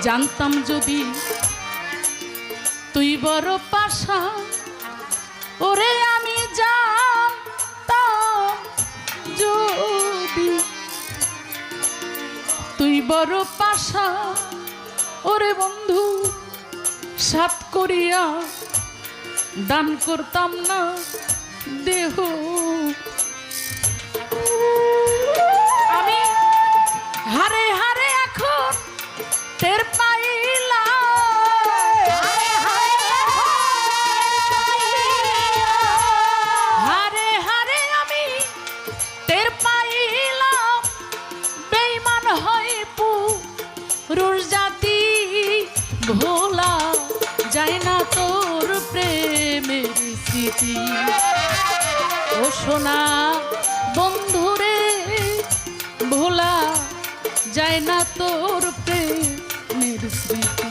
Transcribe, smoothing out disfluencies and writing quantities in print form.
জানতাম যদি তুই বড় পাশা, ওরে আমি জানতাম যদি তুই বড় পাশা, ওরে বন্ধু সাত করিয়া দান করতাম না দেহ। আমি হারে হারে এখন টের পাইলাম, হারে হারে আমি টের পাইলাম বেঈমান হয় পুরুষ জাতি, ভোলা যায় না তোর প্রেমের স্মৃতি। ও সোনা বন্ধুরে ভোলা যায় না তোর প্রেমের স্মৃতি।